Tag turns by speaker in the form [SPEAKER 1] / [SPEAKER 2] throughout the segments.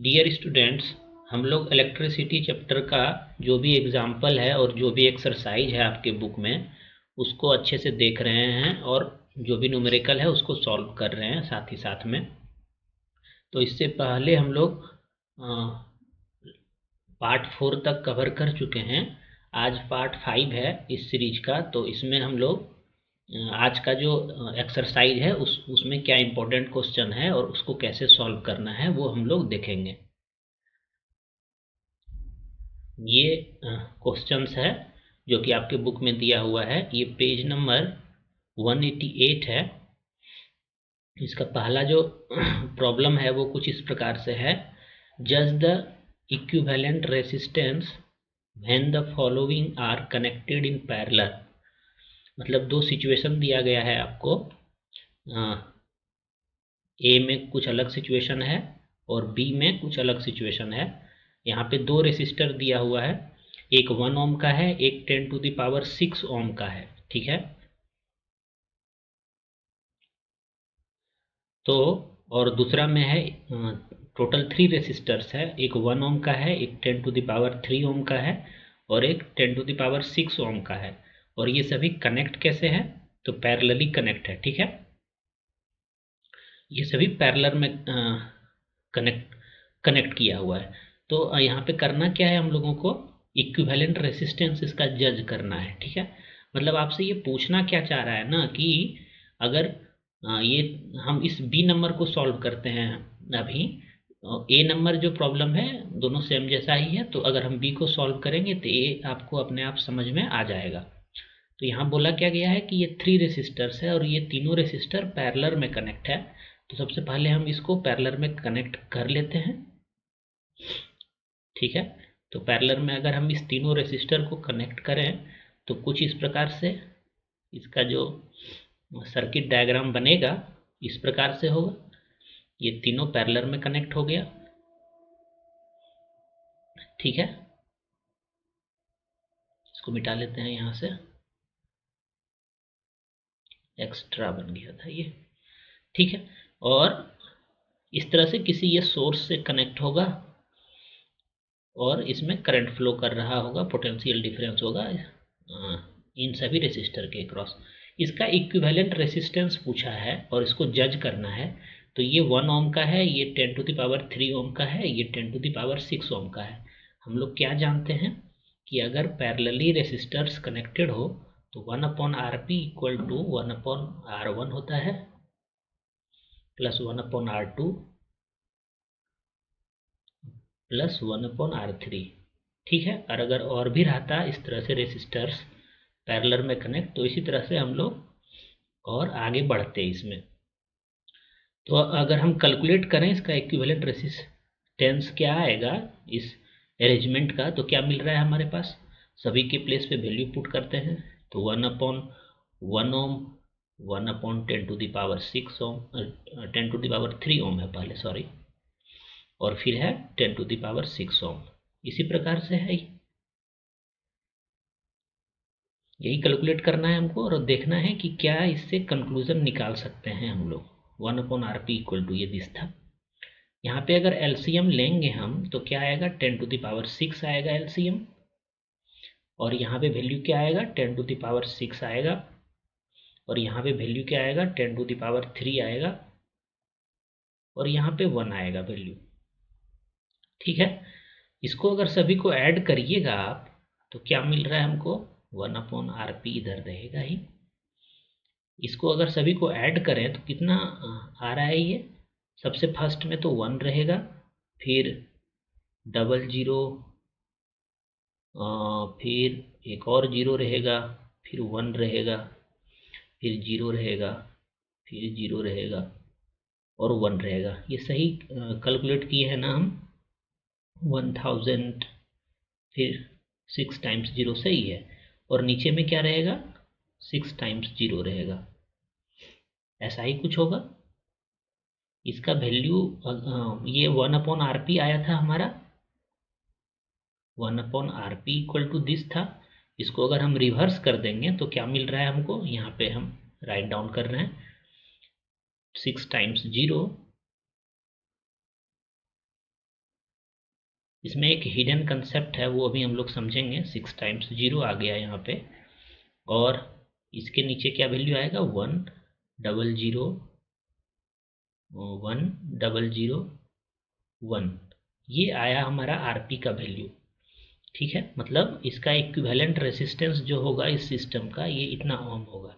[SPEAKER 1] Dear students, हम लोग electricity chapter का जो भी एग्जाम्पल है और जो भी एक्सरसाइज है आपके बुक में उसको अच्छे से देख रहे हैं और जो भी न्यूमेरिकल है उसको सॉल्व कर रहे हैं साथ ही साथ में। तो इससे पहले हम लोग पार्ट 4 तक कवर कर चुके हैं। आज पार्ट 5 है इस सीरीज का। तो इसमें हम लोग आज का जो एक्सरसाइज है उसमें क्या इम्पोर्टेंट क्वेश्चन है और उसको कैसे सॉल्व करना है वो हम लोग देखेंगे। ये क्वेश्चंस है जो कि आपके बुक में दिया हुआ है। ये पेज नंबर 188 है। इसका पहला जो प्रॉब्लम है वो कुछ इस प्रकार से है। जज the equivalent resistance when the following are connected in parallel. मतलब दो सिचुएशन दिया गया है आपको। ए में कुछ अलग सिचुएशन है और बी में कुछ अलग सिचुएशन है। यहाँ पे दो रेसिस्टर दिया हुआ है, एक 1 ओम का है, एक 10⁶ ओम का है। ठीक है। तो और दूसरा में है टोटल 3 रेसिस्टर्स है, एक 1 ओम का है, एक 10⁻³ ओम का है और एक 10⁶ ओम का है। और ये सभी कनेक्ट कैसे हैं? तो पैरेलली कनेक्ट है। ठीक है। ये सभी पैरेलल में कनेक्ट कनेक्ट किया हुआ है। तो यहाँ पे करना क्या है हम लोगों को? इक्विवेलेंट रेसिस्टेंस इसका जज करना है। ठीक है। मतलब आपसे ये पूछना क्या चाह रहा है ना कि अगर ये हम इस बी नंबर को सॉल्व करते हैं अभी। ए नंबर जो प्रॉब्लम है दोनों सेम जैसा ही है, तो अगर हम बी को सॉल्व करेंगे तो ए आपको अपने आप समझ में आ जाएगा। तो यहाँ बोला क्या गया है कि ये 3 रेसिस्टर्स है और ये तीनों रेसिस्टर पैरेलल में कनेक्ट है। तो सबसे पहले हम इसको पैरेलल में कनेक्ट कर लेते हैं। ठीक है। तो पैरेलल में अगर हम इस तीनों रेसिस्टर को कनेक्ट करें तो कुछ इस प्रकार से इसका जो सर्किट डायग्राम बनेगा इस प्रकार से होगा। ये तीनों पैरेलल में कनेक्ट हो गया। ठीक है। इसको मिटा लेते हैं यहाँ से, एक्स्ट्रा बन गया था ये। ठीक है। और इस तरह से किसी ये सोर्स से कनेक्ट होगा और इसमें करंट फ्लो कर रहा होगा, पोटेंशियल डिफरेंस होगा इन सभी रेसिस्टर के क्रॉस। इसका इक्विवेलेंट रेसिस्टेंस पूछा है और इसको जज करना है। तो ये 1 ओम का है, ये 10⁻³ ओम का है, ये 10⁻6 ओम का है। हम लोग क्या जानते हैं कि अगर पैरेलली रेसिस्टर्स कनेक्टेड हो तो 1/RP इक्वल टू 1/R1 होता है प्लस 1/R2 प्लस 1/R3। ठीक है। और भी रहता इस तरह से रेसिस्टर्स पैरेलल में कनेक्ट, तो इसी तरह से हम लोग और आगे बढ़ते हैं इसमें। तो अगर हम कैलकुलेट करें इसका इक्विवेलेंट रेसिस्टेंस क्या आएगा इस अरेंजमेंट का, तो क्या मिल रहा है हमारे पास? सभी के प्लेस पे वैल्यू पुट करते हैं। तो 1/1 ओम, 1/10⁶ ओम, 10⁻³ ओम है पहले, सॉरी, और फिर है 10⁻6 ओम। इसी प्रकार से है यही कैलकुलेट करना है हमको और देखना है कि क्या इससे कंक्लूजन निकाल सकते हैं हम लोग। 1/RP इक्वल टू ये दिस था। यहाँ पे अगर एलसीएम लेंगे हम तो क्या आएगा? 10⁶ आएगा एलसीएम। और यहाँ पे वैल्यू क्या आएगा? 10⁶ आएगा। और यहाँ पे वैल्यू क्या आएगा? 10⁻³ आएगा। और यहाँ पे 1 आएगा वैल्यू। ठीक है। इसको अगर सभी को ऐड करिएगा आप तो क्या मिल रहा है हमको? 1/RP इधर रहेगा ही। इसको अगर सभी को ऐड करें तो कितना आ रहा है ये? सबसे फर्स्ट में तो 1 रहेगा, फिर 00, फिर एक और 0 रहेगा, फिर 1 रहेगा, फिर 0 रहेगा, फिर 0 रहेगा और 1 रहेगा। ये सही कैलकुलेट किए हैं ना हम? 1000, फिर 6 टाइम्स 0 सही है। और नीचे में क्या रहेगा? 6 टाइम्स 0 रहेगा। ऐसा ही कुछ होगा। इसका वैल्यू ये 1/RP आया था हमारा, 1/RP इक्वल टू दिस था। इसको अगर हम रिवर्स कर देंगे तो क्या मिल रहा है हमको? यहाँ पे हम राइट डाउन कर रहे हैं 6 टाइम्स 0 इसमें एक हिडन कंसेप्ट है, वो अभी हम लोग समझेंगे। 6 टाइम्स 0 आ गया यहाँ पे, और इसके नीचे क्या वैल्यू आएगा, 100 1 ये आया हमारा आरपी का वैल्यू। ठीक है, मतलब इसका इक्विवेलेंट रेसिस्टेंस जो होगा इस सिस्टम का, ये इतना ओम होगा।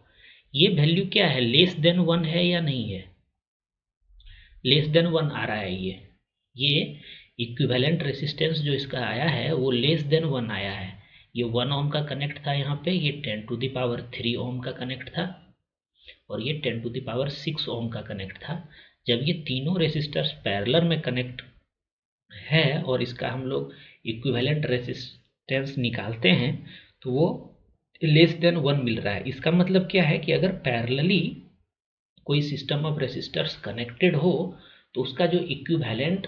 [SPEAKER 1] ये वैल्यू क्या है, लेस देन 1 है या नहीं है, लेस देन 1 आ रहा है। ये इक्विवेलेंट रेसिस्टेंस जो इसका आया है वो लेस देन 1 आया है। ये 1 ओम का कनेक्ट था यहाँ पे, ये 10⁻³ ओम का कनेक्ट था, और ये 10⁻6 ओम का कनेक्ट था। जब ये तीनों रेसिस्टर्स पैरेलल में कनेक्ट है और इसका हम लोग इक्विवेलेंट रेसिस्टेंस निकालते हैं तो वो लेस देन 1 मिल रहा है। इसका मतलब क्या है कि अगर पैरेलली कोई सिस्टम ऑफ रेसिस्टर्स कनेक्टेड हो तो उसका जो इक्विवेलेंट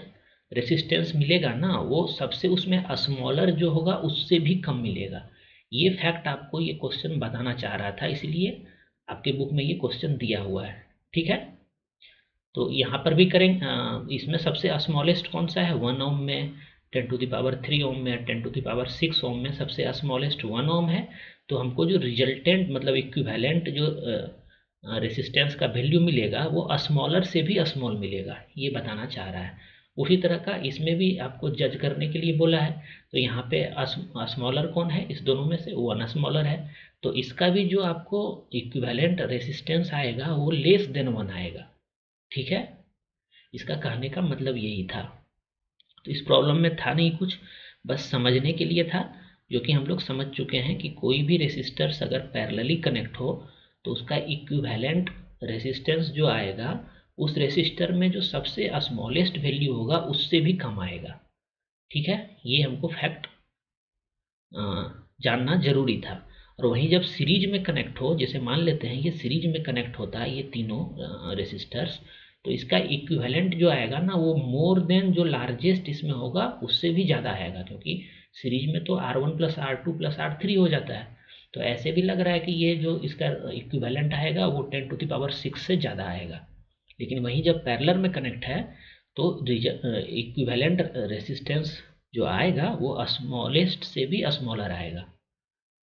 [SPEAKER 1] रेसिस्टेंस मिलेगा ना, वो सबसे उसमें स्मॉलर जो होगा उससे भी कम मिलेगा। ये फैक्ट आपको ये क्वेश्चन बताना चाह रहा था, इसलिए आपके बुक में ये क्वेश्चन दिया हुआ है। ठीक है, तो यहाँ पर भी करेंगे। इसमें सबसे स्मॉलेस्ट कौन सा है, 1 ओम में, 10⁻³ ओम में, 10⁻6 ओम में सबसे स्मॉलेस्ट 1 ओम है। तो हमको जो रिजल्टेंट मतलब इक्विवेलेंट जो रेसिस्टेंस का वैल्यू मिलेगा वो स्मॉलर से भी स्मॉल मिलेगा, ये बताना चाह रहा है। उसी तरह का इसमें भी आपको जज करने के लिए बोला है। तो यहाँ पे स्मॉलर कौन है, इस दोनों में से 1 स्मॉलर है। तो इसका भी जो आपको इक्विवेलेंट रेसिस्टेंस आएगा वो लेस देन 1 आएगा। ठीक है, इसका कहने का मतलब यही था। तो इस प्रॉब्लम में था नहीं कुछ, बस समझने के लिए था, जो कि हम लोग समझ चुके हैं कि कोई भी रेसिस्टर्स अगर पैरेलली कनेक्ट हो तो उसका इक्विवेलेंट रेसिस्टेंस जो आएगा उस रेसिस्टर में जो सबसे स्मॉलेस्ट वैल्यू होगा उससे भी कम आएगा। ठीक है, ये हमको फैक्ट जानना जरूरी था। और वहीं जब सीरीज में कनेक्ट हो, जैसे मान लेते हैं ये सीरीज में कनेक्ट होता है ये तीनों रेसिस्टर्स, तो इसका इक्विवेलेंट जो आएगा ना वो मोर देन जो लार्जेस्ट इसमें होगा उससे भी ज़्यादा आएगा, क्योंकि सीरीज में तो R1 + R2 + R3 हो जाता है। तो ऐसे भी लग रहा है कि ये जो इसका इक्विवेलेंट आएगा वो 10⁻6 से ज़्यादा आएगा। लेकिन वहीं जब पैरेलल में कनेक्ट है तो इक्विवेलेंट रेसिस्टेंस जो आएगा वो स्मॉलेस्ट से भी स्मॉलर आएगा।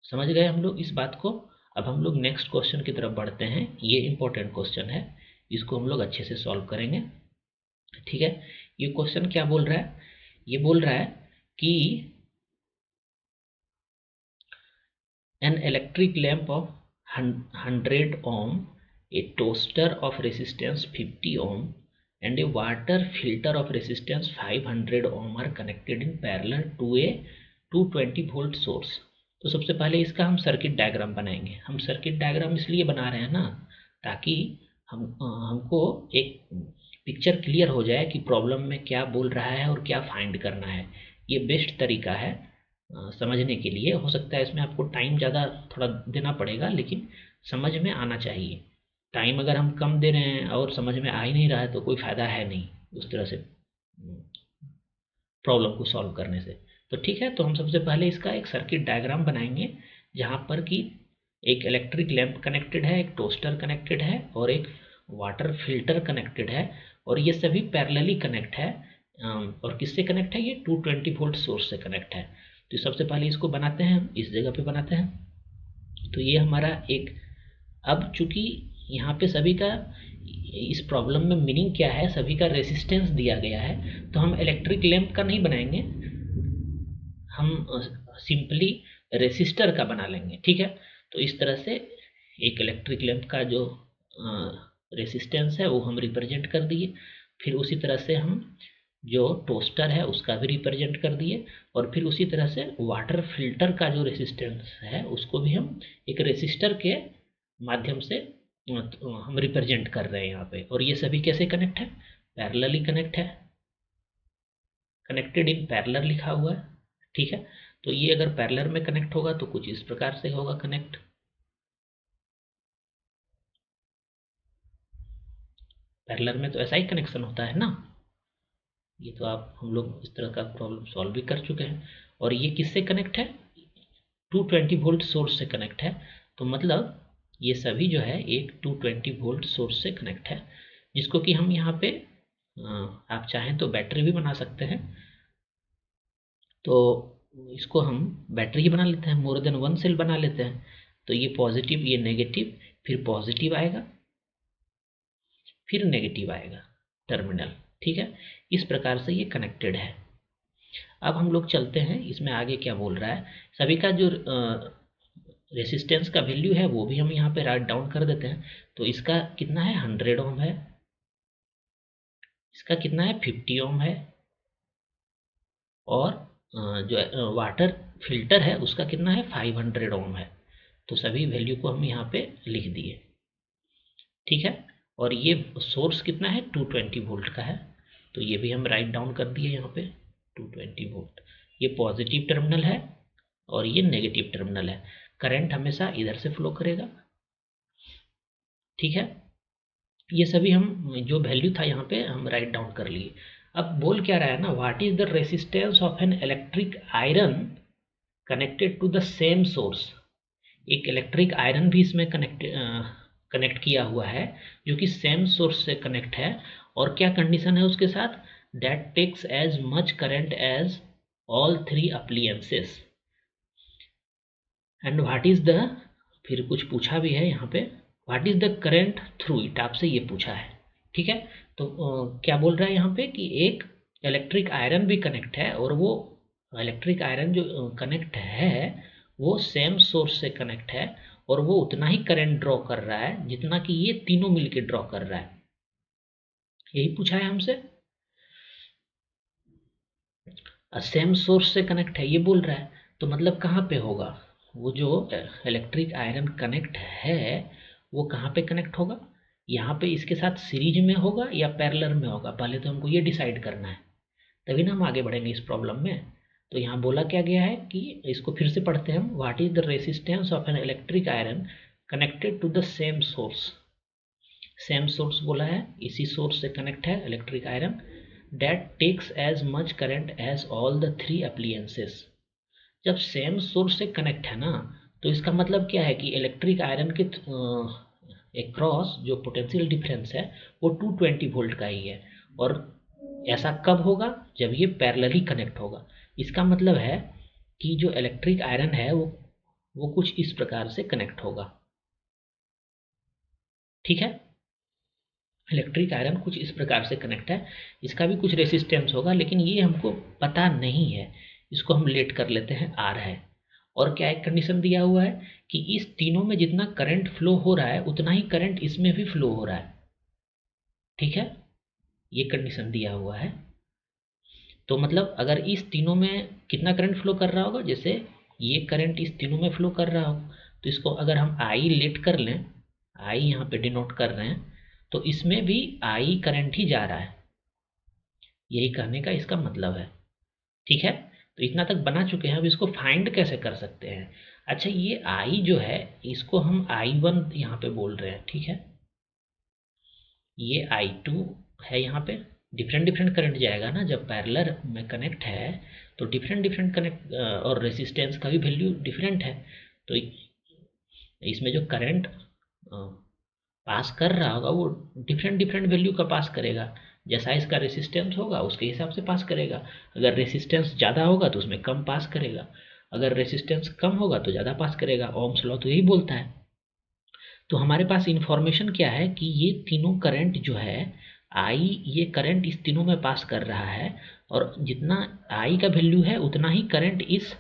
[SPEAKER 1] समझ गए हम लोग इस बात को। अब हम लोग नेक्स्ट क्वेश्चन की तरफ बढ़ते हैं। ये इंपॉर्टेंट क्वेश्चन है, इसको हम लोग अच्छे से सॉल्व करेंगे। ठीक है, ये क्वेश्चन क्या बोल रहा है, ये बोल रहा है कि an electric lamp of 100 ohm, a toaster of resistance 50 ohm and a water filter of resistance 500 ohm are connected in parallel to a 220 volt source। तो सबसे पहले इसका हम सर्किट डायग्राम बनाएंगे। हम सर्किट डायग्राम इसलिए बना रहे हैं ना, ताकि हमको एक पिक्चर क्लियर हो जाए कि प्रॉब्लम में क्या बोल रहा है और क्या फाइंड करना है। ये बेस्ट तरीका है समझने के लिए। हो सकता है इसमें आपको टाइम ज़्यादा थोड़ा देना पड़ेगा, लेकिन समझ में आना चाहिए। टाइम अगर हम कम दे रहे हैं और समझ में आ ही नहीं रहा है तो कोई फ़ायदा है नहीं उस तरह से प्रॉब्लम को सॉल्व करने से। तो ठीक है, तो हम सबसे पहले इसका एक सर्किट डायग्राम बनाएंगे, जहाँ पर कि एक इलेक्ट्रिक लैंप कनेक्टेड है, एक टोस्टर कनेक्टेड है और एक वाटर फिल्टर कनेक्टेड है, और ये सभी पैरेलली कनेक्ट है। और किससे कनेक्ट है, ये 220 वोल्ट सोर्स से कनेक्ट है। तो सबसे पहले इसको बनाते हैं, हम इस जगह पे बनाते हैं। तो ये हमारा एक, अब चूंकि यहाँ पे सभी का इस प्रॉब्लम में मीनिंग क्या है, सभी का रेसिस्टेंस दिया गया है, तो हम इलेक्ट्रिक लैंप का नहीं बनाएंगे, हम सिंपली रेसिस्टर का बना लेंगे। ठीक है, तो इस तरह से एक इलेक्ट्रिक लैंप का जो रेसिस्टेंस है वो हम रिप्रेजेंट कर दिए। फिर उसी तरह से हम जो टोस्टर है उसका भी रिप्रेजेंट कर दिए, और फिर उसी तरह से वाटर फिल्टर का जो रेसिस्टेंस है उसको भी हम एक रेसिस्टर के माध्यम से हम रिप्रेजेंट कर रहे हैं यहाँ पे। और ये सभी कैसे कनेक्ट है, पैरेलली कनेक्ट है, कनेक्टेड इन पैरेलल लिखा हुआ है। ठीक है, तो ये अगर पैरेलल में कनेक्ट होगा तो कुछ इस प्रकार से होगा कनेक्ट। पैरेलल में तो ऐसा ही कनेक्शन होता है ना। ये तो आप हम लोग इस तरह का प्रॉब्लम सॉल्व भी कर चुके हैं। और ये किससे कनेक्ट है, 220 वोल्ट सोर्स से कनेक्ट है। तो मतलब ये सभी जो है एक 220 वोल्ट सोर्स से कनेक्ट है, जिसको कि हम यहाँ पे आप चाहें तो बैटरी भी बना सकते हैं। तो इसको हम बैटरी ही बना लेते हैं, मोर देन वन सेल बना लेते हैं। तो ये पॉजिटिव, ये नेगेटिव, फिर पॉजिटिव आएगा, फिर नेगेटिव आएगा टर्मिनल। ठीक है, इस प्रकार से ये कनेक्टेड है। अब हम लोग चलते हैं इसमें आगे क्या बोल रहा है। सभी का जो रेसिस्टेंस का वैल्यू है वो भी हम यहाँ पे राइट डाउन कर देते हैं। तो इसका कितना है, 100 ओम है, इसका कितना है, 50 ओम है, और जो वाटर फिल्टर है उसका कितना है, 500 ओम है। तो सभी वैल्यू को हम यहाँ पे लिख दिए। ठीक है, और ये सोर्स कितना है, 220 वोल्ट का है, तो ये भी हम राइट डाउन कर दिए यहाँ पे 220 वोल्ट। ये पॉजिटिव टर्मिनल है और ये नेगेटिव टर्मिनल है। करंट हमेशा इधर से फ्लो करेगा। ठीक है, ये सभी हम जो वैल्यू था यहाँ पे हम राइट डाउन कर लिए। अब बोल क्या रहा है ना, what is the resistance of an electric iron connected to the same source. एक इलेक्ट्रिक आयरन भी इसमें कनेक्ट किया हुआ है जो कि सेम सोर्स से कनेक्ट है, और क्या कंडीशन है उसके साथ, that takes as much current as all three appliances and what is the, फिर कुछ पूछा भी है यहाँ पे, what is the current through it, आपसे ये पूछा है। ठीक है, तो क्या बोल रहा है यहाँ पे कि एक इलेक्ट्रिक आयरन भी कनेक्ट है, और वो इलेक्ट्रिक आयरन जो कनेक्ट है वो सेम सोर्स से कनेक्ट है, और वो उतना ही करंट ड्रॉ कर रहा है जितना कि ये तीनों मिलके ड्रॉ कर रहा है। यही पूछा है हमसे, सेम सोर्स से कनेक्ट है ये बोल रहा है। तो मतलब कहाँ पे होगा, वो जो इलेक्ट्रिक आयरन कनेक्ट है वो कहाँ पे कनेक्ट होगा, यहाँ पे इसके साथ सीरीज में होगा या पैरेलल में होगा, पहले तो हमको ये डिसाइड करना है, तभी ना हम आगे बढ़ेंगे इस प्रॉब्लम में। तो यहाँ बोला क्या गया है कि इसको फिर से पढ़ते हैं हम, what is the resistance of an electric iron connected to the same source. Same source बोला है, इसी सोर्स से कनेक्ट है electric iron, that takes as much current as all the three appliances। जब सेम सोर्स से connect है ना, तो इसका मतलब क्या है कि इलेक्ट्रिक आयरन के अक्रॉस जो पोटेंशियल डिफरेंस है वो 220 वोल्ट का ही है, और ऐसा कब होगा, जब ये पैरेलली कनेक्ट होगा। इसका मतलब है कि जो इलेक्ट्रिक आयरन है वो कुछ इस प्रकार से कनेक्ट होगा। ठीक है, इलेक्ट्रिक आयरन कुछ इस प्रकार से कनेक्ट है, इसका भी कुछ रेसिस्टेंस होगा, लेकिन ये हमको पता नहीं है, इसको हम लेट कर लेते हैं आर है। और क्या एक कंडीशन दिया हुआ है कि इस तीनों में जितना करंट फ्लो हो रहा है उतना ही करंट इसमें भी फ्लो हो रहा है। ठीक है, ये कंडीशन दिया हुआ है। तो मतलब अगर इस तीनों में कितना करंट फ्लो कर रहा होगा, जैसे ये करंट इस तीनों में फ्लो कर रहा हो, तो इसको अगर हम आई लेट कर लें, आई यहाँ पे डिनोट कर रहे हैं, तो इसमें भी आई करंट ही जा रहा है, यही कहने का इसका मतलब है। ठीक है, तो इतना तक बना चुके हैं, अब इसको फाइंड कैसे कर सकते हैं। अच्छा, ये आई जो है इसको हम I1 यहाँ पे बोल रहे हैं। ठीक है, ये I2 है, यहाँ पे डिफरेंट डिफरेंट करंट जाएगा ना, जब पैरेलल में कनेक्ट है तो डिफरेंट डिफरेंट कनेक्ट और रेसिस्टेंस का भी वैल्यू डिफरेंट है। तो इसमें जो करंट पास कर रहा होगा वो डिफरेंट डिफरेंट वैल्यू का पास करेगा, जैसा इसका रेसिस्टेंस होगा उसके हिसाब से पास करेगा। अगर रेसिस्टेंस ज़्यादा होगा तो उसमें कम पास करेगा, अगर रेसिस्टेंस कम होगा तो ज़्यादा पास करेगा। ओम्स लॉ तो यही बोलता है। तो हमारे पास इंफॉर्मेशन क्या है कि ये तीनों करंट जो है आई, ये करंट इस तीनों में पास कर रहा है, और जितना आई का वैल्यू है उतना ही करंट इस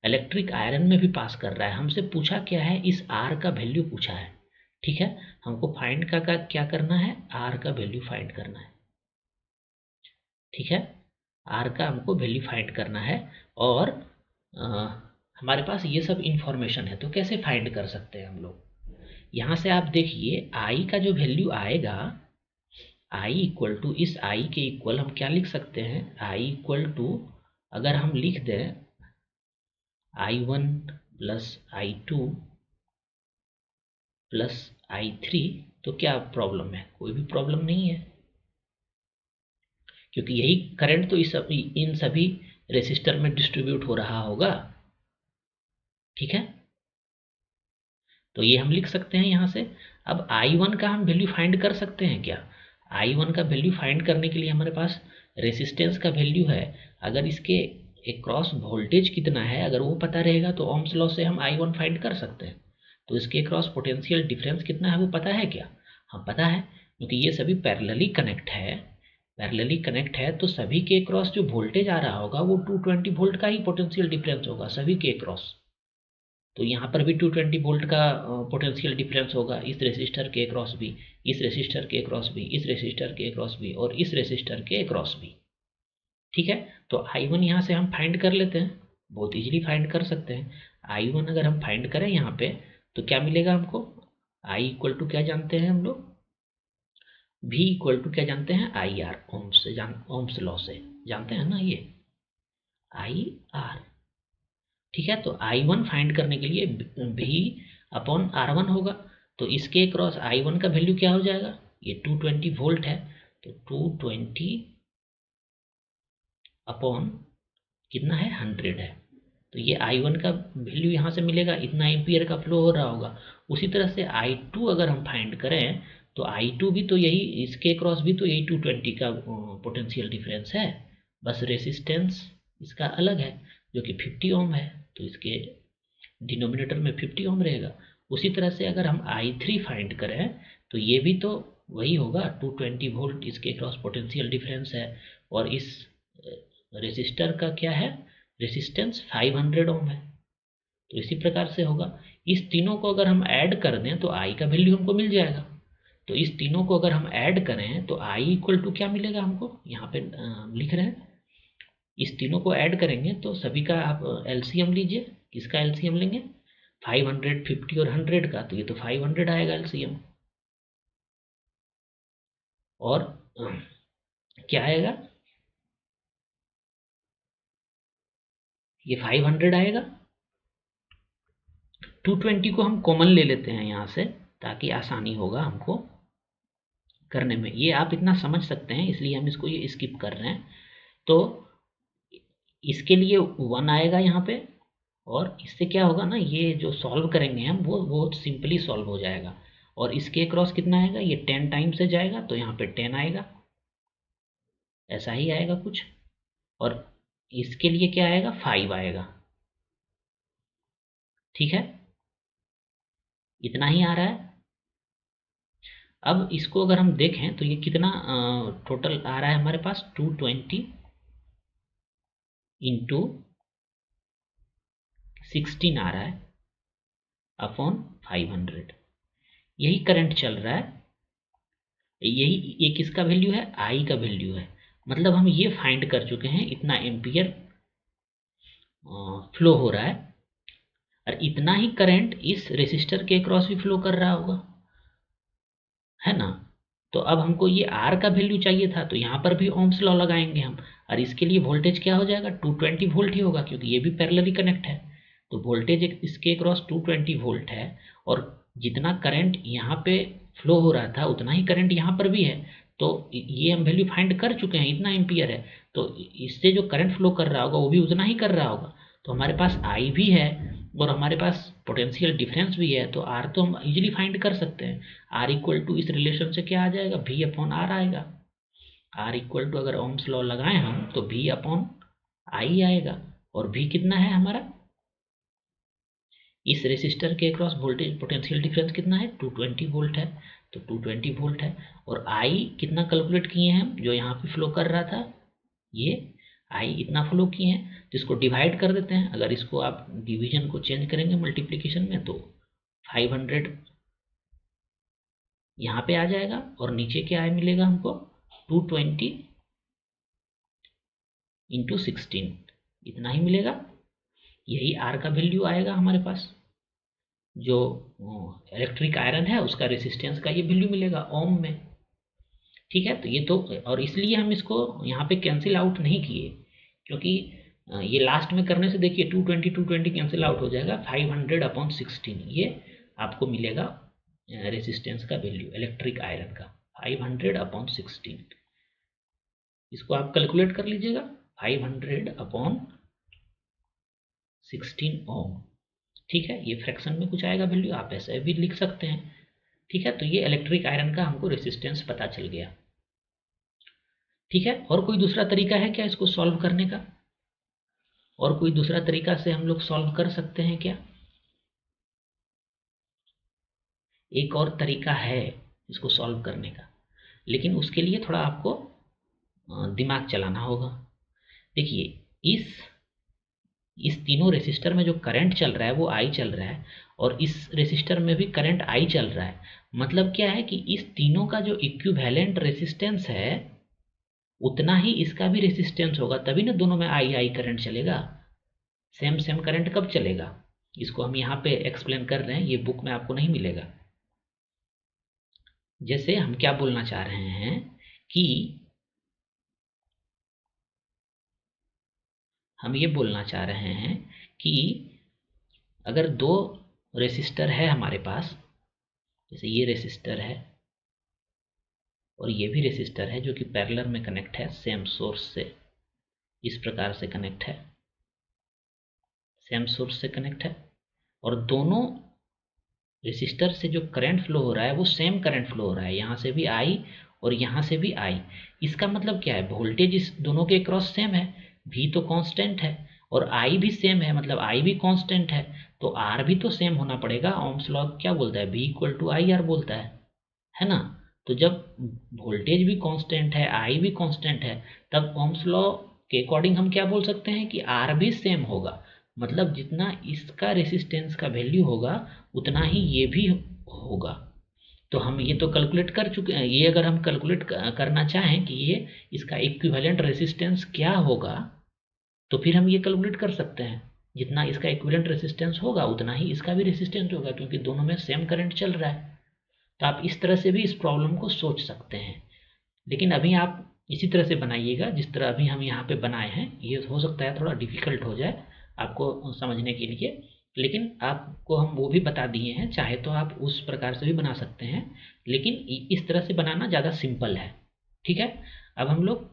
[SPEAKER 1] इलेक्ट्रिक आयरन में भी पास कर रहा है। हमसे पूछा क्या है, इस आर का वैल्यू पूछा है। ठीक है, हमको फाइंड का क्या करना है, आर का वैल्यू फाइंड करना है। ठीक है, आर का हमको वैल्यू फाइंड करना है, और हमारे पास ये सब इंफॉर्मेशन है, तो कैसे फाइंड कर सकते हैं हम लोग। यहाँ से आप देखिए आई का जो वैल्यू आएगा, आई इक्वल टू, इस आई के इक्वल हम क्या लिख सकते हैं, आई इक्वल टू अगर हम लिख दें I1 plus I2 plus I3, तो क्या प्रॉब्लम है, कोई भी प्रॉब्लम नहीं है, क्योंकि यही करंट तो इन सभी रेसिस्टर में डिस्ट्रीब्यूट हो रहा होगा। ठीक है, तो ये हम लिख सकते हैं यहाँ से। अब I1 का हम वैल्यू फाइंड कर सकते हैं क्या, I1 का वैल्यू फाइंड करने के लिए हमारे पास रेसिस्टेंस का वैल्यू है, अगर इसके एक्रॉस वोल्टेज कितना है अगर वो पता रहेगा तो ओम्स लॉ से हम I1 फाइंड कर सकते हैं। तो इसके एक्रॉस पोटेंशियल डिफरेंस कितना है वो पता है क्या? हाँ पता है, क्योंकि ये सभी पैरेलली कनेक्ट है। पैरेलली कनेक्ट है तो सभी के एक्रॉस जो वोल्टेज आ रहा होगा वो 220 वोल्ट का ही पोटेंशियल डिफरेंस होगा सभी के एक्रॉस। तो यहाँ पर भी 220 वोल्ट का पोटेंशियल डिफरेंस होगा, इस रेसिस्टर के अक्रॉस भी, इस रेसिस्टर के अक्रॉस भी, इस रेसिस्टर के अक्रॉस भी और इस रेसिस्टर के अक्रॉस भी। ठीक है, तो I1 यहाँ से हम फाइंड कर लेते हैं, बहुत इजीली फाइंड कर सकते हैं। I1 अगर हम फाइंड करें यहाँ पे तो क्या मिलेगा हमको? I इक्वल टू क्या जानते हैं हम लोग? V इक्वल टू क्या जानते हैं? IR, ओम्स लॉ से जानते हैं ना ये IR। ठीक है, तो I1 फाइंड करने के लिए V/R1 होगा। तो इसके क्रॉस I1 का वैल्यू क्या हो जाएगा? ये 220 वोल्ट है, तो 220 अपॉन कितना है? 100 है। तो ये I1 का वैल्यू यहाँ से मिलेगा, इतना एम्पियर का फ्लो हो रहा होगा। उसी तरह से I2 अगर हम फाइंड करें तो I2 भी तो यही, इसके क्रॉस भी तो यही 220 का पोटेंशियल डिफरेंस है, बस रेसिस्टेंस इसका अलग है जो कि 50 ओम है, तो इसके डिनोमिनेटर में 50 ओम रहेगा। उसी तरह से अगर हम I3 फाइंड करें तो ये भी तो वही होगा, 220 वोल्ट इसके क्रॉस पोटेंशियल डिफरेंस है और इस रेसिस्टर का क्या है? रेसिस्टेंस 500 ओम है। तो इसी प्रकार से होगा। इस तीनों को अगर हम ऐड कर दें तो I का वैल्यू हमको मिल जाएगा। तो इस तीनों को अगर हम ऐड करें तो I इक्वल टू क्या मिलेगा हमको? यहाँ पे लिख रहे हैं, इस तीनों को ऐड करेंगे तो सभी का आप LCM लीजिए। किसका LCM लेंगे? 500, 50 और 100 का, तो ये तो 500 आएगा LCM। और क्या आएगा? ये 500 आएगा। 220 को हम कॉमन ले लेते हैं यहाँ से ताकि आसानी होगा हमको करने में। ये आप इतना समझ सकते हैं इसलिए हम इसको ये स्किप कर रहे हैं। तो इसके लिए 1 आएगा यहाँ पे, और इससे क्या होगा ना, ये जो सॉल्व करेंगे हम वो बहुत सिंपली सॉल्व हो जाएगा। और इसके क्रॉस कितना आएगा? ये 10 टाइम से जाएगा तो यहाँ पे 10 आएगा, ऐसा ही आएगा कुछ। और इसके लिए क्या आएगा? 5 आएगा। ठीक है, इतना ही आ रहा है। अब इसको अगर हम देखें तो ये कितना टोटल आ रहा है हमारे पास? 220 इंटू 16 आ रहा है अपॉन 500। यही करंट चल रहा है, यही ये किसका वैल्यू है? I का वैल्यू है। मतलब हम ये फाइंड कर चुके हैं इतना एम्पियर फ्लो हो रहा है, और इतना ही करंट इस रेसिस्टर के क्रॉस भी फ्लो कर रहा होगा, है ना। तो अब हमको ये R का वैल्यू चाहिए था, तो यहाँ पर भी ओम्स लॉ लगाएंगे हम, और इसके लिए वोल्टेज क्या हो जाएगा? 220 वोल्ट ही होगा, क्योंकि ये भी पैरेलली कनेक्ट है। तो वोल्टेज इसके क्रॉस 220 वोल्ट है, और जितना करंट यहाँ पे फ्लो हो रहा था उतना ही करंट यहाँ पर भी है। तो ये हम वैल्यू फाइंड कर चुके हैं, इतना एम्पियर है, तो इससे जो करंट फ्लो कर रहा होगा वो भी उतना ही कर रहा होगा। तो हमारे पास I भी है और हमारे पास पोटेंशियल डिफरेंस भी है, तो R तो हम इजीली फाइंड कर सकते हैं। R इक्वल टू इस रिलेशन से क्या आ जाएगा? V/R आएगा। R इक्वल टू अगर ओम्स लॉ लगाएं हम तो V/I आएगा। और V कितना है हमारा? इस रेसिस्टर के अक्रॉस वोल्टेज पोटेंशियल डिफरेंस कितना है? 220 वोल्ट है, तो 220 वोल्ट है। और I कितना कैलकुलेट किए हैं हम, जो यहाँ पे फ्लो कर रहा था, ये I इतना फ्लो किए हैं, तो इसको डिवाइड कर देते हैं। अगर इसको आप डिवीजन को चेंज करेंगे मल्टीप्लिकेशन में तो 500 यहाँ पे आ जाएगा, और नीचे क्या मिलेगा हमको? 220 इंटू 16, इतना ही मिलेगा। यही R का वैल्यू आएगा हमारे पास। जो इलेक्ट्रिक आयरन है उसका रेसिस्टेंस का ये वैल्यू मिलेगा ओम में। ठीक है, तो ये तो, और इसलिए हम इसको यहाँ पे कैंसिल आउट नहीं किए, क्योंकि ये लास्ट में करने से देखिए 220 कैंसिल आउट हो जाएगा, 500/16 ये आपको मिलेगा रेसिस्टेंस का वैल्यू इलेक्ट्रिक आयरन का, 500/16। इसको आप कैलकुलेट कर लीजिएगा, 500/16 ओम। ठीक है, ये फ्रैक्शन में कुछ आएगा वैल्यू, आप ऐसे भी लिख सकते हैं। ठीक है, तो ये इलेक्ट्रिक आयरन का हमको रेसिस्टेंस पता चल गया। ठीक है, और कोई दूसरा तरीका है क्या इसको सॉल्व करने का? और कोई दूसरा तरीका से हम लोग सॉल्व कर सकते हैं क्या? एक और तरीका है इसको सॉल्व करने का, लेकिन उसके लिए थोड़ा आपको दिमाग चलाना होगा। देखिए, इस तीनों रेसिस्टर में जो करंट चल रहा है वो आई चल रहा है, और इस रेसिस्टर में भी करंट आई चल रहा है। मतलब क्या है कि इस तीनों का जो इक्विवेलेंट रेसिस्टेंस है उतना ही इसका भी रेसिस्टेंस होगा, तभी ना दोनों में आई आई करंट चलेगा। सेम सेम करंट कब चलेगा? इसको हम यहाँ पे एक्सप्लेन कर रहे हैं, ये बुक में आपको नहीं मिलेगा। जैसे हम क्या बोलना चाह रहे हैं कि हम ये बोलना चाह रहे हैं कि अगर दो रेसिस्टर है हमारे पास, जैसे ये रेसिस्टर है और ये भी रेसिस्टर है जो कि पैरेलल में कनेक्ट है सेम सोर्स से, इस प्रकार से कनेक्ट है, सेम सोर्स से कनेक्ट है, और दोनों रेसिस्टर से जो करंट फ्लो हो रहा है वो सेम करंट फ्लो हो रहा है, यहाँ से भी आई और यहाँ से भी आई। इसका मतलब क्या है? वोल्टेज इस दोनों के क्रॉस सेम है, भी तो कांस्टेंट है और आई भी सेम है, मतलब आई भी कांस्टेंट है, तो आर भी तो सेम होना पड़ेगा। ओम्स लॉ क्या बोलता है? भी इक्वल टू आई आर बोलता है ना? तो जब वोल्टेज भी कांस्टेंट है, आई भी कांस्टेंट है, तब ओम्स लॉ के अकॉर्डिंग हम क्या बोल सकते हैं कि आर भी सेम होगा। मतलब जितना इसका रेसिस्टेंस का वैल्यू होगा उतना ही ये भी होगा। तो हम ये तो कैलकुलेट कर चुके हैं, ये अगर हम कैलकुलेट करना चाहें कि ये इसका इक्विवेलेंट रेसिस्टेंस क्या होगा, तो फिर हम ये कैलकुलेट कर सकते हैं। जितना इसका इक्विवेलेंट रेसिस्टेंस होगा उतना ही इसका भी रेसिस्टेंस होगा, क्योंकि दोनों में सेम करंट चल रहा है। तो आप इस तरह से भी इस प्रॉब्लम को सोच सकते हैं, लेकिन अभी आप इसी तरह से बनाइएगा जिस तरह अभी हम यहाँ पे बनाए हैं। ये हो सकता है थोड़ा डिफिकल्ट हो जाए आपको समझने के लिए, लेकिन आपको हम वो भी बता दिए हैं, चाहे तो आप उस प्रकार से भी बना सकते हैं, लेकिन इस तरह से बनाना ज़्यादा सिंपल है। ठीक है, अब हम लोग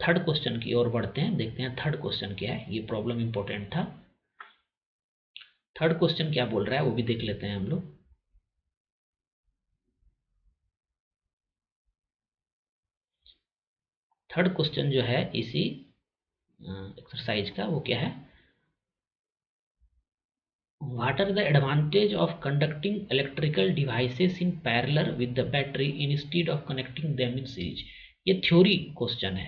[SPEAKER 1] थर्ड क्वेश्चन की ओर बढ़ते हैं, देखते हैं थर्ड क्वेश्चन क्या है। ये प्रॉब्लम इंपॉर्टेंट था। थर्ड क्वेश्चन क्या बोल रहा है वो भी देख लेते हैं हम लोग। थर्ड क्वेश्चन जो है इसी एक्सरसाइज का, वो क्या है? What are the advantage of conducting electrical devices in parallel with the battery instead of connecting them in series? ये थ्योरी क्वेश्चन है,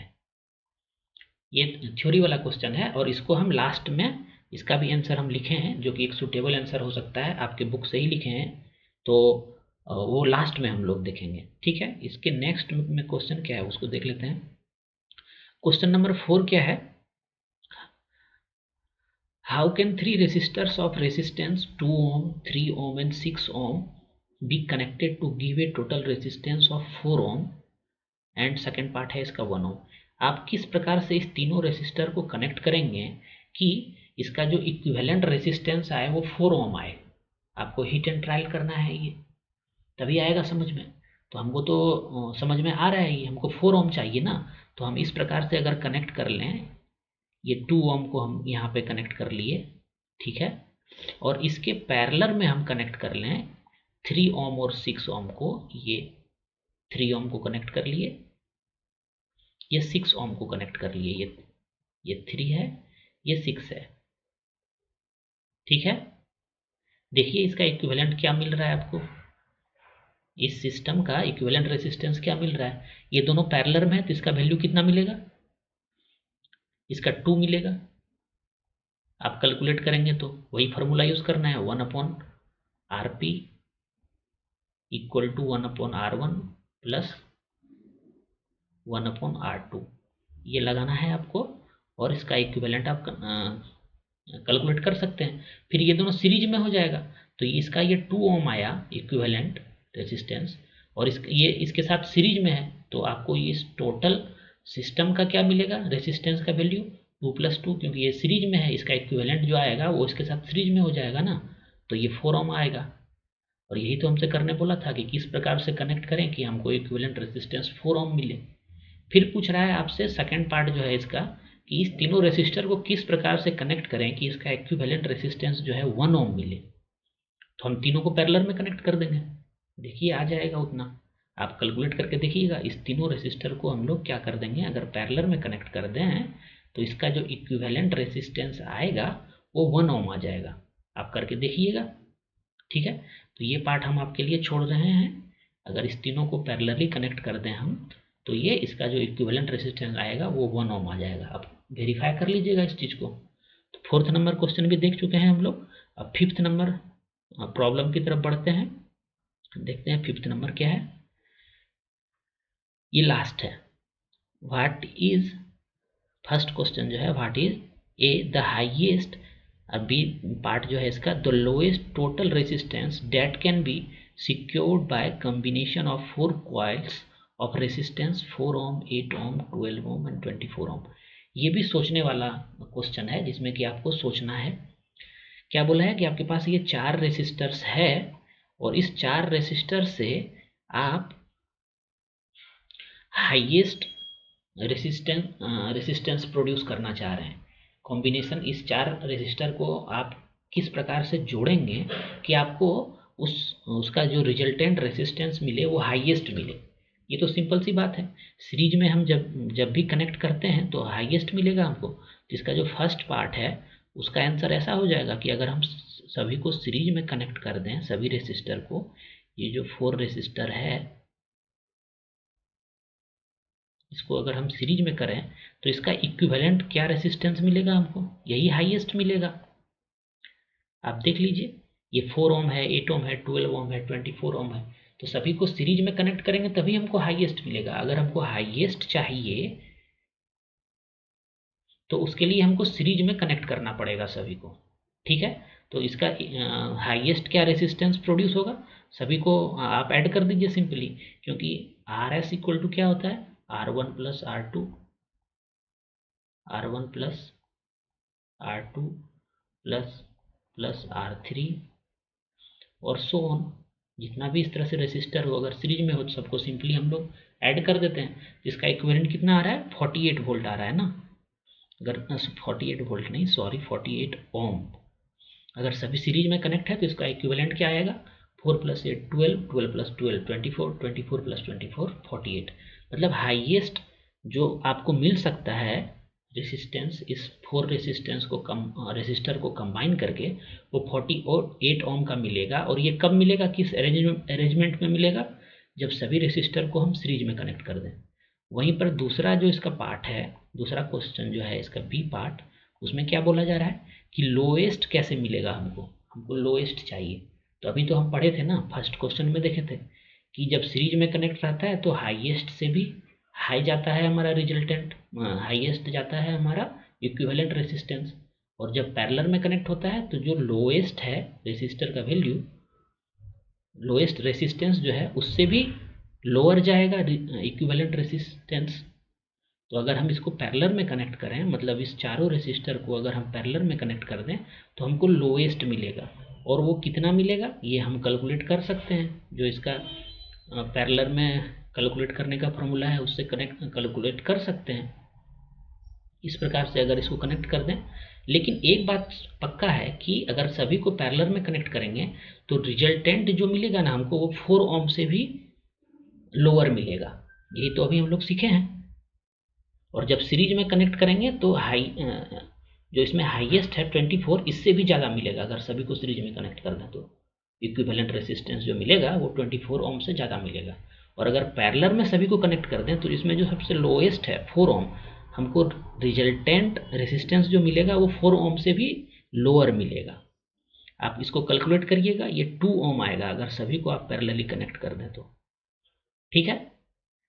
[SPEAKER 1] ये थ्योरी वाला क्वेश्चन है, और इसको हम लास्ट में इसका भी आंसर हम लिखे हैं, जो कि एक सुटेबल आंसर हो सकता है, आपके बुक से ही लिखे हैं, तो वो लास्ट में हम लोग देखेंगे। ठीक है, इसके नेक्स्ट में क्वेश्चन क्या है उसको देख लेते हैं। क्वेश्चन नंबर 4 क्या है? How can three resistors of resistance 2 ohm, 3 ohm and 6 ohm be connected to give a total resistance of 4 ohm? And second part है इसका 1 ohm। आप किस प्रकार से इस तीनों रेसिस्टर को कनेक्ट करेंगे कि इसका जो इक्विवेलेंट रेसिस्टेंस आए वो 4 ohm आए। आपको हिट एंड ट्रायल करना है, ये तभी आएगा समझ में। तो हमको तो समझ में आ रहा है, ये हमको 4 ohm चाहिए ना, तो हम इस प्रकार से अगर कनेक्ट कर लें, ये 2 ohm को हम यहाँ पे कनेक्ट कर लिए, ठीक है, और इसके पैरेलल में हम कनेक्ट कर लें 3 ohm और 6 ohm को, ये 3 ohm को कनेक्ट कर लिए, ये 6 ohm को कनेक्ट कर लिए, ये 3 है, ये 6 है। ठीक है, देखिए इसका इक्विवेलेंट क्या मिल रहा है आपको, इस सिस्टम का इक्विवेलेंट रेसिस्टेंस क्या मिल रहा है। ये दोनों पैरेलल में है तो इसका वैल्यू कितना मिलेगा? इसका 2 मिलेगा। आप कैलकुलेट करेंगे तो वही फॉर्मूला यूज करना है, 1/RP equal to 1/R1 plus 1/R2, ये लगाना है आपको, और इसका इक्विवेलेंट आप कैलकुलेट कर सकते हैं। फिर ये दोनों सीरीज में हो जाएगा, तो इसका ये 2 ओम आया इक्विवेलेंट रेसिस्टेंस, और ये इसके साथ सीरीज में है, तो आपको इस टोटल सिस्टम का क्या मिलेगा? रेसिस्टेंस का वैल्यू 2 + 2, क्योंकि ये सीरीज में है, इसका इक्विवेलेंट जो आएगा वो इसके साथ सीरीज में हो जाएगा ना, तो ये 4 ओम आएगा। और यही तो हमसे करने बोला था कि किस प्रकार से कनेक्ट करें कि हमको इक्विवेलेंट रेसिस्टेंस 4 ओम मिले। फिर पूछ रहा है आपसे सेकंड पार्ट जो है इसका, कि इस तीनों रेसिस्टर को किस प्रकार से कनेक्ट करें कि इसका इक्विवेलेंट रेसिस्टेंस जो है 1 ओम मिले। तो हम तीनों को पैरेलल में कनेक्ट कर देंगे, देखिए आ जाएगा उतना। आप कैलकुलेट करके देखिएगा, इस तीनों रेसिस्टर को हम लोग क्या कर देंगे, अगर पैरेलल में कनेक्ट कर दें तो इसका जो इक्विवेलेंट रेसिस्टेंस आएगा वो 1 ओम आ जाएगा। आप करके देखिएगा, ठीक है। तो ये पार्ट हम आपके लिए छोड़ रहे हैं। अगर इस तीनों को पैरेलली कनेक्ट कर दें हम, तो ये इसका जो इक्विवेलेंट रेसिस्टेंस आएगा वो 1 ओम आ जाएगा। आप वेरीफाई कर लीजिएगा इस चीज़ को। तो 4th नंबर क्वेश्चन भी देख चुके हैं हम लोग। अब 5th नंबर प्रॉब्लम की तरफ बढ़ते हैं। देखते हैं 5th नंबर क्या है। ये लास्ट है। व्हाट इज, फर्स्ट क्वेश्चन जो है what is A the highest, B part जो है इसका, the lowest total resistance that can be secured by combination of 4 coils of resistance 4 ohm, 8 ohm, 12 ohm and 24 ohm. ये भी सोचने वाला क्वेश्चन है जिसमें कि आपको सोचना है। क्या बोला है कि आपके पास ये 4 रेसिस्टर्स है और इस 4 रेसिस्टर से आप हाईएस्ट रेसिस्टेंस प्रोड्यूस करना चाह रहे हैं। कॉम्बिनेशन इस 4 रेसिस्टर को आप किस प्रकार से जोड़ेंगे कि आपको उसका जो रिजल्टेंट रेसिस्टेंस मिले वो हाईएस्ट मिले। ये तो सिंपल सी बात है। सीरीज में हम जब भी कनेक्ट करते हैं तो हाईएस्ट मिलेगा हमको। तो इसका जो फर्स्ट पार्ट है उसका आंसर ऐसा हो जाएगा कि अगर हम सभी को सीरीज में कनेक्ट कर दें, सभी रेसिस्टर को, ये जो 4 रेसिस्टर है इसको अगर हम सीरीज में करें तो इसका इक्विवेलेंट क्या रेसिस्टेंस मिलेगा हमको, यही हाईएस्ट मिलेगा। आप देख लीजिए, ये 4 ओम है, 8 ओम है, 12 ओम है, 24 ओम है। तो सभी को सीरीज में कनेक्ट करेंगे तभी हमको हाईएस्ट मिलेगा। अगर हमको हाईएस्ट चाहिए तो उसके लिए हमको सीरीज में कनेक्ट करना पड़ेगा सभी को, ठीक है। तो इसका हाईएस्ट क्या रेसिस्टेंस प्रोड्यूस होगा, सभी को आप ऐड कर दीजिए सिंपली, क्योंकि आर एस इक्वल टू क्या होता है, R1 plus R2, R1 plus R2 plus R3 और सो ऑन। जितना भी इस तरह से रेसिस्टर हो अगर सीरीज में हो तो सबको सिंपली हम लोग ऐड कर देते हैं। इसका इक्विवेलेंट कितना आ रहा है, 48 वोल्ट आ रहा है ना। अगर 48 वोल्ट नहीं, सॉरी 48 ओम। अगर सभी सीरीज में कनेक्ट है तो इसका इक्विवेलेंट क्या आएगा, 4 प्लस 8 12, 12 प्लस 12 24, 24 प्लस 24 48। मतलब हाईएस्ट जो आपको मिल सकता है रेसिस्टेंस इस 4 रेसिस्टेंस को रेसिस्टर को कंबाइन करके वो 48 ओम का मिलेगा। और ये कब मिलेगा, किस अरेंजमेंट में मिलेगा, जब सभी रेसिस्टर को हम सीरीज में कनेक्ट कर दें। वहीं पर दूसरा जो इसका पार्ट है, दूसरा क्वेश्चन जो है इसका बी पार्ट, उसमें क्या बोला जा रहा है कि लोएस्ट कैसे मिलेगा हमको लोएस्ट चाहिए। तो अभी तो हम पढ़े थे ना, फर्स्ट क्वेश्चन में देखे थे कि जब सीरीज में कनेक्ट रहता है तो हाईएस्ट से भी हाई जाता है हमारा रिजल्टेंट, हाईएस्ट जाता है हमारा इक्विवेलेंट रेसिस्टेंस। और जब पैरेलल में कनेक्ट होता है तो जो लोएस्ट है रेसिस्टर का वैल्यू, लोएस्ट रेसिस्टेंस जो है उससे भी लोअर जाएगा इक्विवेलेंट रेसिस्टेंस। तो अगर हम इसको पैरेलल में कनेक्ट करें, मतलब इस चारों रेसिस्टर को अगर हम पैरेलल में कनेक्ट कर दें तो हमको लोएस्ट मिलेगा। और वो कितना मिलेगा ये हम कैलकुलेट कर सकते हैं, जो इसका पैरेलल में कैलकुलेट करने का फॉर्मूला है उससे कैलकुलेट कर सकते हैं। इस प्रकार से अगर इसको कनेक्ट कर दें, लेकिन एक बात पक्का है कि अगर सभी को पैरेलल में कनेक्ट करेंगे तो रिजल्टेंट जो मिलेगा ना हमको वो 4 ओम से भी लोअर मिलेगा। यही तो अभी हम लोग सीखे हैं। और जब सीरीज में कनेक्ट करेंगे तो जो इसमें हाईएस्ट है 24, इससे भी ज़्यादा मिलेगा। अगर सभी को सीरीज में कनेक्ट कर दें तो इक्विवेलेंट रेसिस्टेंस जो मिलेगा वो 24 ओम से ज़्यादा मिलेगा। और अगर पैरेलल में सभी को कनेक्ट कर दें तो इसमें जो सबसे लोएस्ट है 4 ओम, हमको रिजल्टेंट रेसिस्टेंस जो मिलेगा वो 4 ओम से भी लोअर मिलेगा। आप इसको कैलकुलेट करिएगा, ये 2 ओम आएगा अगर सभी को आप पैरेलली कनेक्ट कर दें तो, ठीक है।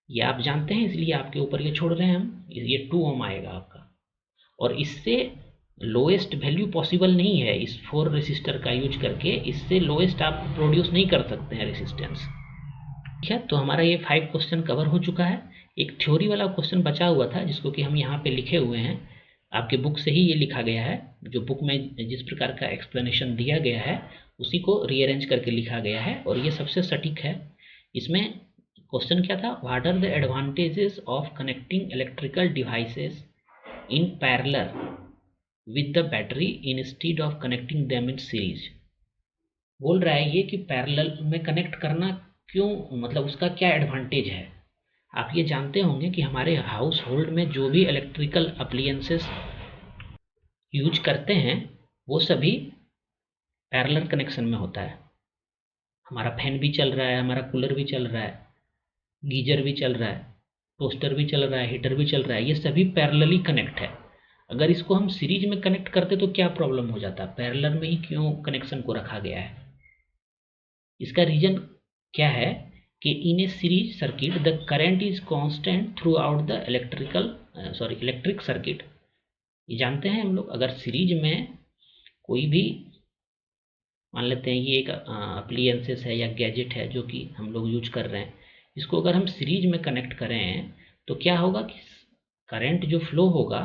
[SPEAKER 1] ये आप जानते हैं इसलिए आपके ऊपर ये छोड़ रहे हैं हम, ये 2 ओम आएगा आपका। और इससे लोएस्ट वैल्यू पॉसिबल नहीं है, इस 4 रेसिस्टर का यूज करके इससे लोएस्ट आप प्रोड्यूस नहीं कर सकते हैं रेसिस्टेंस, ठीक है। तो हमारा ये 5 क्वेश्चन कवर हो चुका है। एक थ्योरी वाला क्वेश्चन बचा हुआ था जिसको कि हम यहाँ पे लिखे हुए हैं, आपके बुक से ही ये लिखा गया है। जो बुक में जिस प्रकार का एक्सप्लेनेशन दिया गया है उसी को रीअरेंज करके लिखा गया है और ये सबसे सटीक है। इसमें क्वेश्चन क्या था, what are the advantages of connecting electrical devices in parallel with the battery instead of connecting them in series. बोल रहा है ये कि पैरेलल में कनेक्ट करना क्यों, मतलब उसका क्या एडवांटेज है। आप ये जानते होंगे कि हमारे हाउस होल्ड में जो भी इलेक्ट्रिकल अप्लायंसेस यूज करते हैं वो सभी पैरेलल कनेक्शन में होता है। हमारा फैन भी चल रहा है, हमारा कूलर भी चल रहा है, गीजर भी चल रहा है, टोस्टर भी चल रहा है, हीटर भी चल रहा है, ये सभी पैरेलली कनेक्ट है। अगर इसको हम सीरीज में कनेक्ट करते तो क्या प्रॉब्लम हो जाता? पैरेलल में ही क्यों कनेक्शन को रखा गया है? इसका रीजन क्या है कि in a series circuit the current is constant throughout the electric circuit. ये जानते हैं हम लोग, अगर सीरीज में कोई भी मान लेते हैं ये एक अप्लायंसेस है या गैजेट है जो कि हम लोग यूज कर रहे हैं, इसको अगर हम सीरीज में कनेक्ट करें तो क्या होगा कि करंट जो फ्लो होगा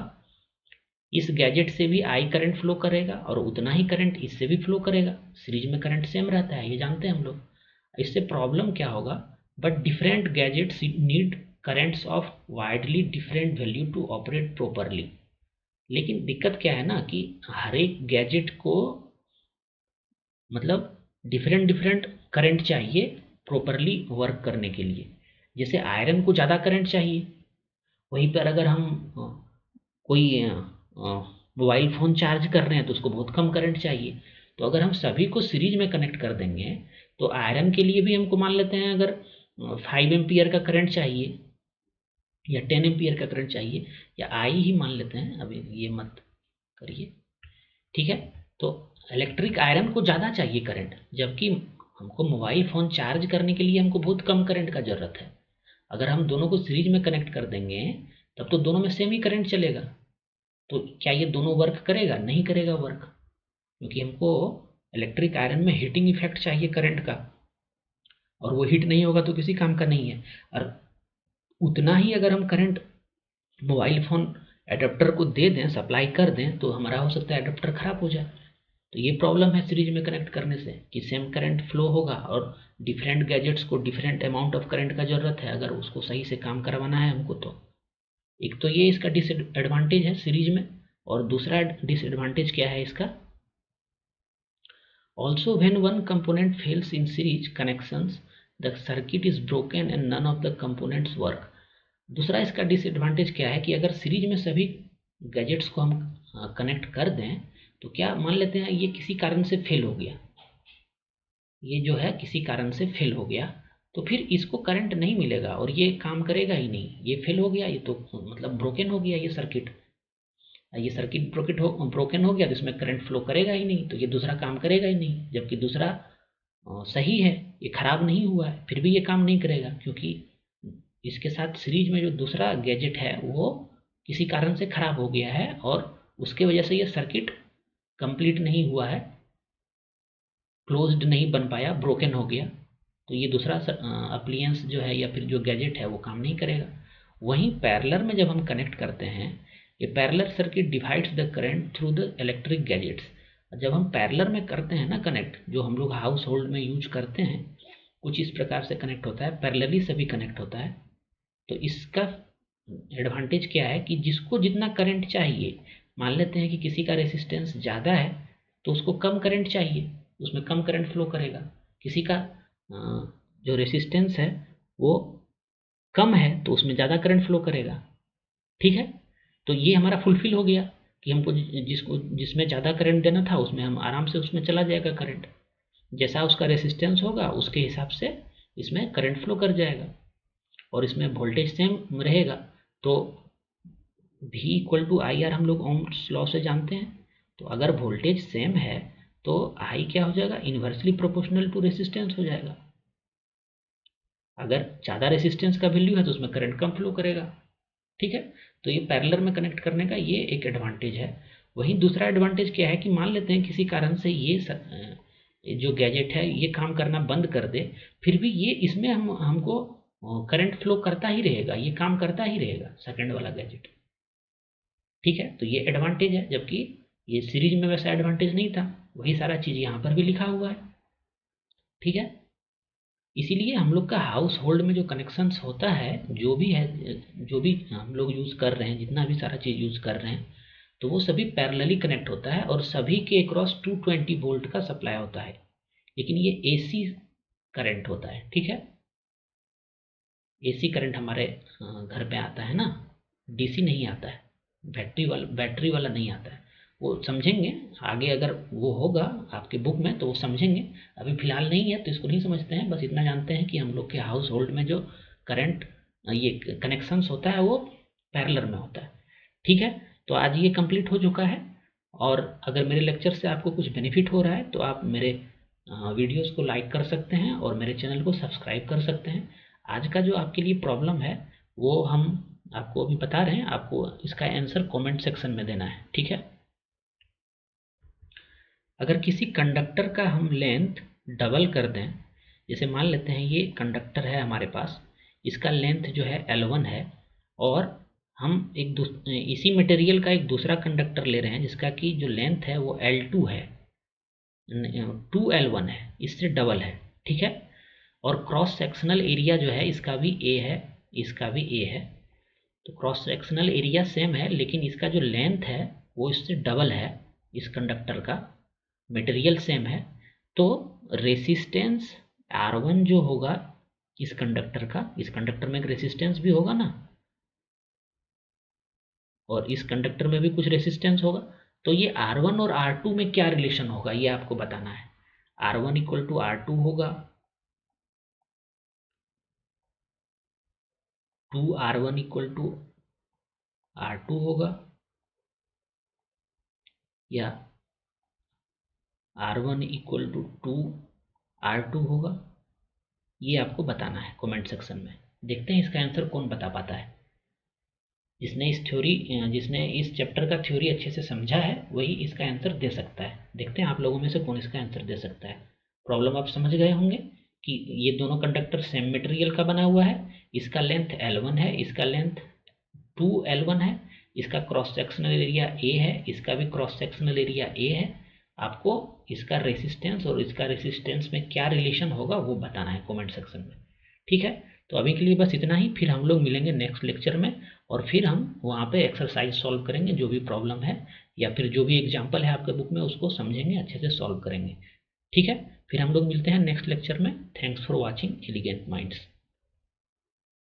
[SPEAKER 1] इस गैजेट से भी आई करंट फ्लो करेगा और उतना ही करंट इससे भी फ्लो करेगा। सीरीज में करंट सेम रहता है, ये जानते हैं हम लोग। इससे प्रॉब्लम क्या होगा? But different gadgets need currents of widely different value to operate properly. लेकिन दिक्कत क्या है ना कि हर एक गैजेट को मतलब डिफरेंट डिफरेंट करंट चाहिए प्रॉपरली वर्क करने के लिए। जैसे आयरन को ज़्यादा करंट चाहिए, वहीं पर अगर हम कोई मोबाइल फ़ोन चार्ज कर रहे हैं तो उसको बहुत कम करंट चाहिए। तो अगर हम सभी को सीरीज में कनेक्ट कर देंगे तो आयरन के लिए भी हमको मान लेते हैं अगर 5 एम्पियर का करंट चाहिए या 10 एम्पियर का करंट चाहिए या आई ही मान लेते हैं, अभी ये मत करिए, ठीक है। तो इलेक्ट्रिक आयरन को ज़्यादा चाहिए करंट, जबकि हमको मोबाइल फ़ोन चार्ज करने के लिए हमको बहुत कम करंट का ज़रूरत है। अगर हम दोनों को सीरीज में कनेक्ट कर देंगे तब तो दोनों में सेम ही करंट चलेगा। तो क्या ये दोनों वर्क करेगा? नहीं करेगा वर्क, क्योंकि हमको इलेक्ट्रिक आयरन में हीटिंग इफेक्ट चाहिए करंट का, और वो हीट नहीं होगा तो किसी काम का नहीं है। और उतना ही अगर हम करंट मोबाइल फ़ोन एडाप्टर को दे दें, सप्लाई कर दें, तो हमारा हो सकता है एडाप्टर ख़राब हो जाए। तो ये प्रॉब्लम है सीरीज में कनेक्ट करने से कि सेम करंट फ्लो होगा और डिफरेंट गैजेट्स को डिफरेंट अमाउंट ऑफ करंट का ज़रूरत है अगर उसको सही से काम करवाना है हमको। तो एक तो ये इसका डिसएडवांटेज है सीरीज में, और दूसरा डिसएडवांटेज क्या है इसका? Also when one component fails in series connections the circuit is broken and none of the components work. दूसरा इसका डिसएडवांटेज क्या है कि अगर सीरीज में सभी गैजेट्स को हम कनेक्ट कर दें तो क्या मान लेते हैं ये किसी कारण से फेल हो गया, ये जो है किसी कारण से फेल हो गया, तो फिर इसको करंट नहीं मिलेगा और ये काम करेगा ही नहीं। ये फेल हो गया, ये तो मतलब ब्रोकन हो गया ये सर्किट ब्रोकन हो गया तो इसमें करंट फ्लो करेगा ही नहीं, तो ये दूसरा काम करेगा ही नहीं। जबकि दूसरा सही है, ये खराब नहीं हुआ है, फिर भी ये काम नहीं करेगा क्योंकि इसके साथ सीरीज में जो दूसरा गैजेट है वो किसी कारण से खराब हो गया है और उसके वजह से ये सर्किट कंप्लीट नहीं हुआ है, क्लोज्ड नहीं बन पाया, ब्रोकन हो गया। तो ये दूसरा अप्लायंस जो है या फिर जो गैजेट है वो काम नहीं करेगा। वहीं पैरेलल में जब हम कनेक्ट करते हैं, ये parallel circuit divides the current through the electric gadgets. जब हम पैरेलल में करते हैं ना कनेक्ट, जो हम लोग हाउस होल्ड में यूज करते हैं, कुछ इस प्रकार से कनेक्ट होता है, पैरेलली सभी कनेक्ट होता है। तो इसका एडवांटेज क्या है कि जिसको जितना करंट चाहिए, मान लेते हैं कि किसी का रेसिस्टेंस ज़्यादा है तो उसको कम करंट चाहिए, उसमें कम करंट फ्लो करेगा। किसी का जो रेसिस्टेंस है वो कम है तो उसमें ज़्यादा करंट फ्लो करेगा, ठीक है। तो ये हमारा फुलफिल हो गया कि हमको जिसमें ज़्यादा करंट देना था उसमें हम आराम से उसमें चला जाएगा करंट, जैसा उसका रेसिस्टेंस होगा उसके हिसाब से इसमें करंट फ्लो कर जाएगा और इसमें वोल्टेज सेम रहेगा। तो V equal to I R हम लोग ओम्स लॉ से जानते हैं। तो अगर वोल्टेज सेम है तो I क्या हो जाएगा? इन्वर्सली प्रोपोर्शनल टू रेसिस्टेंस हो जाएगा। अगर ज़्यादा रेसिस्टेंस का वैल्यू है तो उसमें करंट कम फ्लो करेगा, ठीक है। तो ये पैरेलल में कनेक्ट करने का ये एक एडवांटेज है। वहीं दूसरा एडवांटेज क्या है कि मान लेते हैं किसी कारण से ये जो गैजेट है ये काम करना बंद कर दे, फिर भी ये इसमें हमको करंट फ्लो करता ही रहेगा, ये काम करता ही रहेगा सेकंड वाला गैजेट, ठीक है। तो ये एडवांटेज है, जबकि ये सीरीज में वैसा एडवांटेज नहीं था। वही सारा चीज़ यहाँ पर भी लिखा हुआ है, ठीक है। इसीलिए हम लोग का हाउस होल्ड में जो कनेक्शंस होता है, जो भी हम लोग यूज़ कर रहे हैं, जितना भी सारा चीज़ यूज़ कर रहे हैं, तो वो सभी पैरेलली कनेक्ट होता है और सभी के अक्रॉस 220 वोल्ट का सप्लाई होता है। लेकिन ये AC करंट होता है, ठीक है। AC करंट हमारे घर पे आता है ना, DC नहीं आता है, बैटरी वाला नहीं आता है। वो समझेंगे आगे, अगर वो होगा आपके बुक में तो वो समझेंगे, अभी फ़िलहाल नहीं है तो इसको नहीं समझते हैं। बस इतना जानते हैं कि हम लोग के हाउस होल्ड में जो करंट ये कनेक्शंस होता है वो पैरेलल में होता है। ठीक है, तो आज ये कंप्लीट हो चुका है। और अगर मेरे लेक्चर से आपको कुछ बेनिफिट हो रहा है तो आप मेरे वीडियोस को लाइक कर सकते हैं और मेरे चैनल को सब्सक्राइब कर सकते हैं। आज का जो आपके लिए प्रॉब्लम है वो हम आपको अभी बता रहे हैं, आपको इसका आंसर कमेंट सेक्शन में देना है। ठीक है, अगर किसी कंडक्टर का हम लेंथ डबल कर दें, जैसे मान लेते हैं ये कंडक्टर है हमारे पास, इसका लेंथ जो है L1 है, और हम इसी मटेरियल का एक दूसरा कंडक्टर ले रहे हैं जिसका कि जो लेंथ है वो L2 है, 2L1 है, इससे डबल है। ठीक है, और क्रॉस सेक्शनल एरिया जो है इसका भी A है, इसका भी A है। तो क्रॉस सेक्शनल एरिया सेम है लेकिन इसका जो लेंथ है वो इससे डबल है, इस कंडक्टर का मटेरियल सेम है। तो रेसिस्टेंस R1 जो होगा इस कंडक्टर का, इस कंडक्टर में एक रेसिस्टेंस भी होगा ना, और इस कंडक्टर में भी कुछ रेसिस्टेंस होगा। तो ये R1 और R2 में क्या रिलेशन होगा ये आपको बताना है। R1 इक्वल टू R2 होगा, 2R1 इक्वल टू R2 होगा, या R1 इक्वल टू 2R2 होगा। ये आपको बताना है कमेंट सेक्शन में। देखते हैं इसका आंसर कौन बता पाता है। जिसने इस चैप्टर का थ्योरी अच्छे से समझा है वही इसका आंसर दे सकता है। देखते हैं आप लोगों में से कौन इसका आंसर दे सकता है। प्रॉब्लम आप समझ गए होंगे कि ये दोनों कंडक्टर सेम मटेरियल का बना हुआ है, इसका लेंथ L1 है, इसका लेंथ 2L1 है, इसका क्रॉस सेक्शनल एरिया A है, इसका भी क्रॉस सेक्शनल एरिया A है। आपको इसका रेसिस्टेंस और इसका रेसिस्टेंस में क्या रिलेशन होगा वो बताना है कमेंट सेक्शन में। ठीक है, तो अभी के लिए बस इतना ही, फिर हम लोग मिलेंगे नेक्स्ट लेक्चर में और फिर हम वहाँ पे एक्सरसाइज सॉल्व करेंगे, जो भी प्रॉब्लम है या फिर जो भी एग्जाम्पल है आपके बुक में उसको समझेंगे, अच्छे से सॉल्व करेंगे। ठीक है, फिर हम लोग मिलते हैं नेक्स्ट लेक्चर में। Thanks for watching elegant minds.